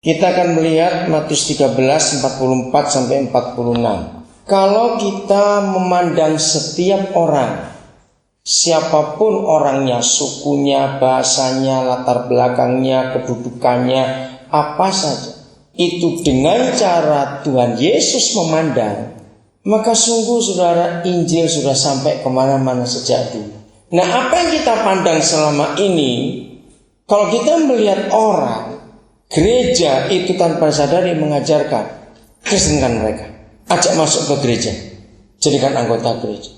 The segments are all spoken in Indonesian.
Kita akan melihat Matius 13, 44 sampai 46. Kalau kita memandang setiap orang, siapapun orangnya, sukunya, bahasanya, latar belakangnya, kedudukannya, apa saja, itu dengan cara Tuhan Yesus memandang, maka sungguh saudara, Injil sudah sampai kemana-mana sejak dulu. Nah, apa yang kita pandang selama ini, kalau kita melihat orang, gereja itu tanpa sadari mengajarkan, kristenkan mereka, ajak masuk ke gereja, jadikan anggota gereja.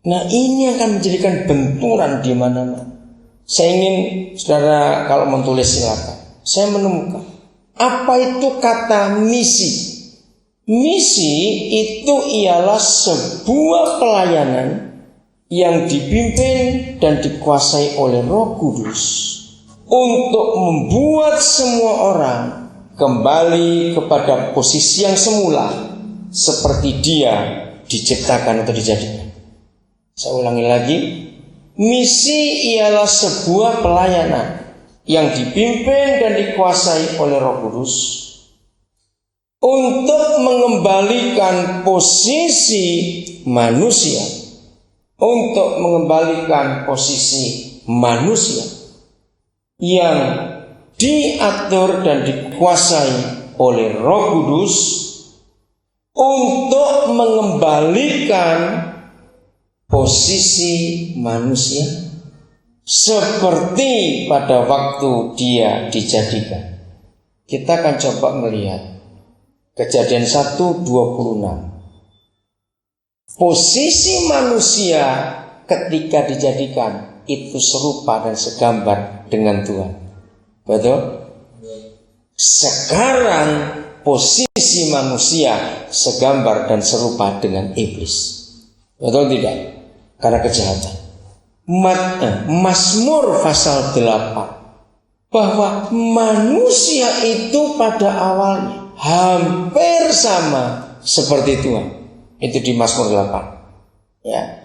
Nah, ini akan menjadikan benturan di mana-mana. Saya ingin saudara kalau menulis silakan. Saya menemukan apa itu kata misi. Misi itu ialah sebuah pelayanan yang dipimpin dan dikuasai oleh Roh Kudus untuk membuat semua orang kembali kepada posisi yang semula seperti dia diciptakan atau dijadikan. Saya ulangi lagi, misi ialah sebuah pelayanan yang dipimpin dan dikuasai oleh Roh Kudus untuk mengembalikan posisi manusia, untuk mengembalikan posisi manusia yang diatur dan dikuasai oleh Roh Kudus untuk mengembalikan posisi manusia seperti pada waktu dia dijadikan. Kita akan coba melihat Kejadian 1:26. Posisi manusia ketika dijadikan itu serupa dan segambar dengan Tuhan. Betul? Sekarang posisi manusia segambar dan serupa dengan iblis. Betul tidak? Karena kejahatan. Mazmur pasal 8, bahwa manusia itu pada awalnya hampir sama seperti Tuhan. Itu di Mazmur 8. Ya.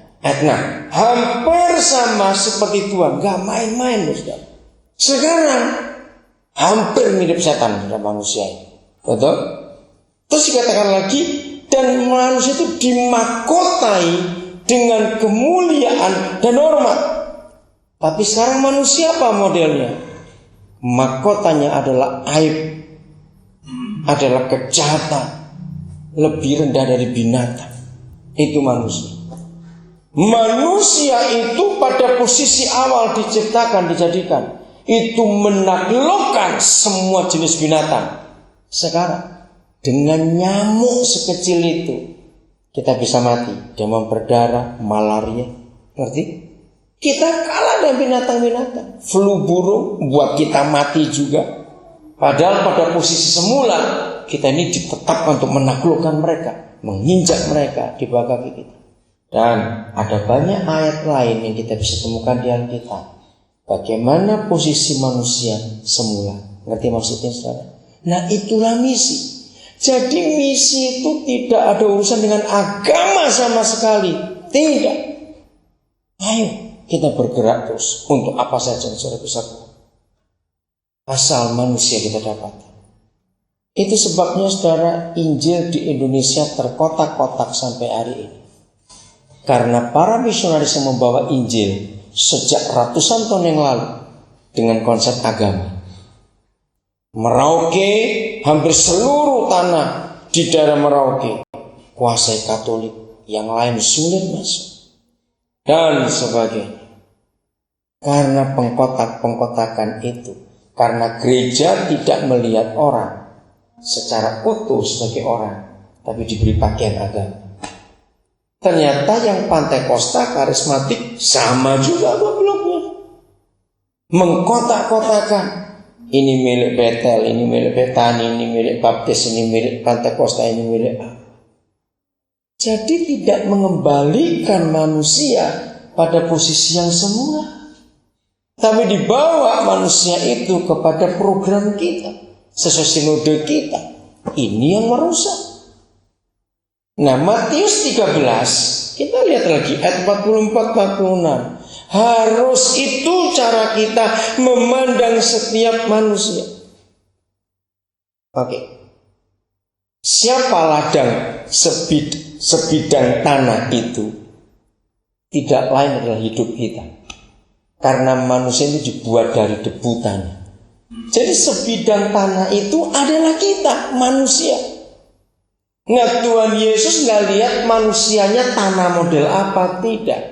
Hampir sama seperti Tuhan, gak main-main, Ustaz. Sekarang hampir mirip setan dalam manusia ini. Betul? Terus dikatakan lagi, dan manusia itu dimahkotai dengan kemuliaan dan hormat. Tapi sekarang manusia apa modelnya? Mahkotanya adalah aib, adalah kejahatan, lebih rendah dari binatang. Itu manusia. Manusia itu pada posisi awal diciptakan, dijadikan, itu menaklukkan semua jenis binatang. Sekarang dengan nyamuk sekecil itu kita bisa mati, demam berdarah, malaria. Ngerti? Kita kalah dengan binatang-binatang. Flu burung buat kita mati juga. Padahal pada posisi semula kita ini ditetapkan untuk menaklukkan mereka, menginjak mereka di bawah kaki kita. Dan ada banyak ayat lain yang kita bisa temukan di Alkitab. Bagaimana posisi manusia semula. Ngerti maksudnya saudara? Nah, itulah misi. Jadi misi itu tidak ada urusan dengan agama sama sekali. Tidak. Ayo kita bergerak terus untuk apa saja yang saudara bisa buat. Asal manusia kita dapat. Itu sebabnya saudara, Injil di Indonesia terkotak-kotak sampai hari ini. Karena para misionaris yang membawa Injil sejak ratusan tahun yang lalu dengan konsep agama. Merauke, hampir seluruh tanah di daerah Merauke kuasai Katolik, yang lain sulit masuk dan sebagainya. Karena pengkotak-pengkotakan itu, karena gereja tidak melihat orang secara utuh sebagai orang, tapi diberi pakaian agama. Ternyata yang Pantekosta, karismatik sama juga gobloknya. Mengkotak-kotakan. Ini milik Betel, ini milik Betani, ini milik Baptis, ini milik Pantekosta, ini milik apa. Jadi tidak mengembalikan manusia pada posisi yang semula, tapi dibawa manusia itu kepada program kita, sesuai sinode kita. Ini yang merusak. Nah, Matius 13, kita lihat lagi ayat 44-46. Harus itu cara kita memandang setiap manusia. Oke. Siapa ladang sebidang tanah itu? Tidak lain adalah hidup kita. Karena manusia itu dibuat dari debu tanah. Jadi sebidang tanah itu adalah kita, manusia. Nah, Tuhan Yesus nggak lihat manusianya tanah model apa, tidak.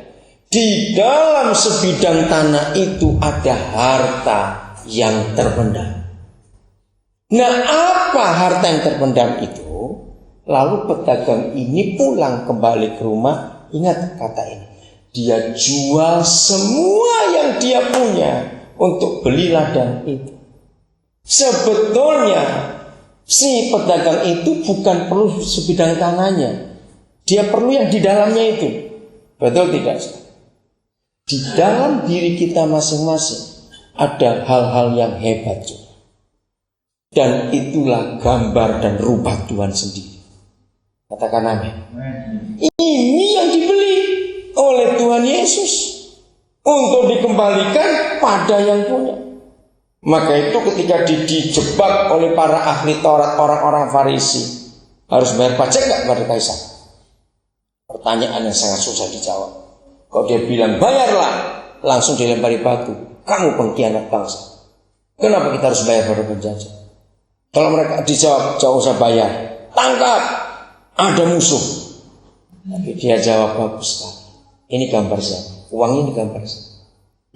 Di dalam sebidang tanah itu ada harta yang terpendam. Nah, apa harta yang terpendam itu? Lalu pedagang ini pulang kembali ke rumah. Ingat kata ini, dia jual semua yang dia punya untuk beli ladang itu. Sebetulnya si pedagang itu bukan perlu sebidang tanahnya, dia perlu yang di dalamnya itu. Betul tidak? Di dalam diri kita masing-masing ada hal-hal yang hebat juga. Dan itulah gambar dan rupa Tuhan sendiri. Katakan amin. Ini yang dibeli oleh Tuhan Yesus untuk dikembalikan pada yang punya. Maka itu ketika dijebak oleh para ahli Taurat, orang-orang Farisi, harus bayar pajak nggak pada Kaisar? Pertanyaan yang sangat susah dijawab. Kalau dia bilang bayarlah, langsung dilempari batu. Kamu pengkhianat bangsa. Kenapa kita harus bayar pada penjajah? Kalau mereka dijawab, jauh usah bayar, tangkap, ada musuh. Tapi dia jawab bagus sekali. Ini gambar siapa? Uang ini gambar siapa?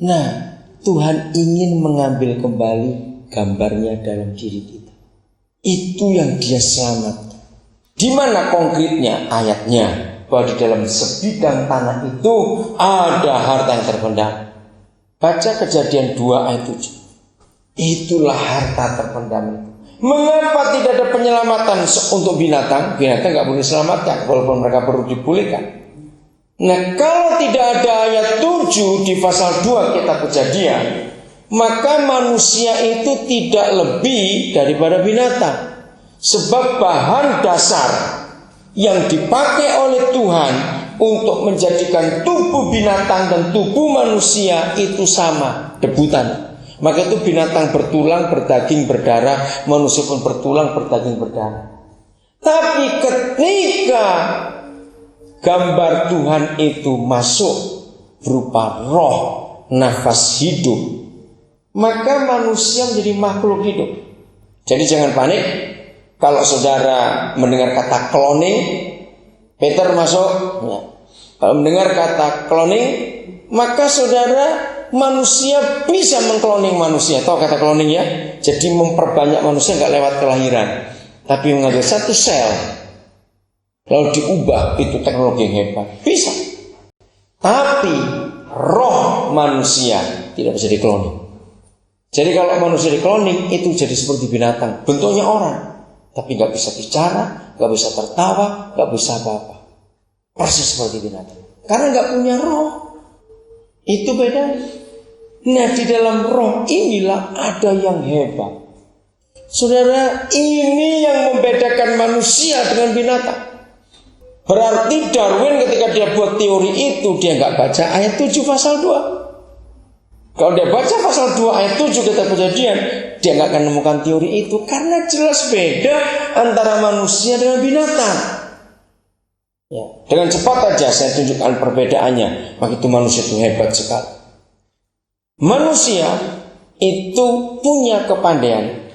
Nah, Tuhan ingin mengambil kembali gambarnya dalam diri kita. Itu yang dia selamatkan. Di mana konkretnya ayatnya? Bahwa di dalam sebidang tanah itu ada harta yang terpendam. Baca Kejadian 2 ayat 7. Itulah harta terpendam itu. Mengapa tidak ada penyelamatan untuk binatang? Binatang gak boleh diselamatkan walaupun mereka perlu dipulihkan. Nah, kalau tidak ada ayat 7 di pasal 2 kitab Kejadian, maka manusia itu tidak lebih daripada binatang. Sebab bahan dasar yang dipakai oleh Tuhan untuk menjadikan tubuh binatang dan tubuh manusia itu sama, debu tanah. Maka itu binatang bertulang, berdaging, berdarah, manusia pun bertulang, berdaging, berdarah. Tapi ketika gambar Tuhan itu masuk berupa roh, nafas hidup, maka manusia menjadi makhluk hidup. Jadi jangan panik kalau saudara mendengar kata cloning. Peter masuk ya. Kalau mendengar kata cloning, maka saudara, manusia bisa mengkloning manusia. Tahu kata cloning ya? Jadi memperbanyak manusia gak lewat kelahiran, tapi mengambil satu sel lalu diubah. Itu teknologi yang hebat. Bisa. Tapi roh manusia tidak bisa dikloning. Jadi kalau manusia dikloning, itu jadi seperti binatang, bentuknya orang, tapi gak bisa bicara, gak bisa tertawa, gak bisa apa-apa. Persis seperti binatang, karena gak punya roh. Itu beda. Nah, di dalam roh inilah ada yang hebat. Saudara, ini yang membedakan manusia dengan binatang. Berarti Darwin ketika dia buat teori itu, dia gak baca ayat 7 pasal 2. Kalau dia baca pasal 2 ayat 7 kitab Kejadian, dia gak akan menemukan teori itu. Karena jelas beda antara manusia dengan binatang ya. Dengan cepat saja saya tunjukkan perbedaannya. Maka itu manusia itu hebat sekali. Manusia itu punya kepandaian,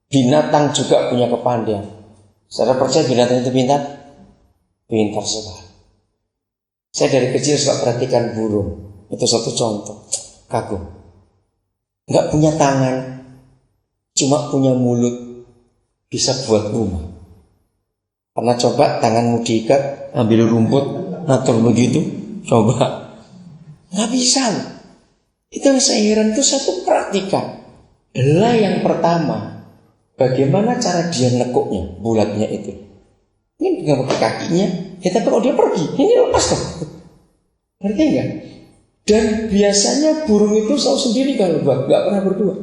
binatang juga punya kepandaian. Saudara percaya binatang itu pintar? Pintar sekali. Saya dari kecil suka perhatikan burung. Itu satu contoh. Kagum. Gak punya tangan, cuma punya mulut, bisa buat rumah. Pernah coba tanganmu diikat, ambil rumput, atur begitu? Coba. Gak bisa. Itu yang saya heran, itu satu praktikan. Belah yang pertama, bagaimana cara dia nekuknya, bulatnya itu. Ini pegang pakai kakinya, ya tapi kalau dia pergi, ini lepas tuh. Ngerti enggak? Dan biasanya burung itu selalu sendiri kalau buat, gak pernah berdua.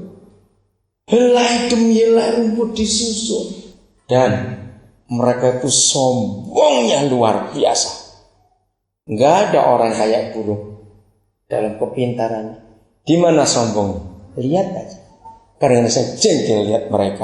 Helai demi helai rumput disusun. Dan mereka itu sombongnya luar biasa. Gak ada orang kayak burung dalam kepintarannya. Di mana sombongnya? Lihat aja. Karena saya jengkel lihat mereka.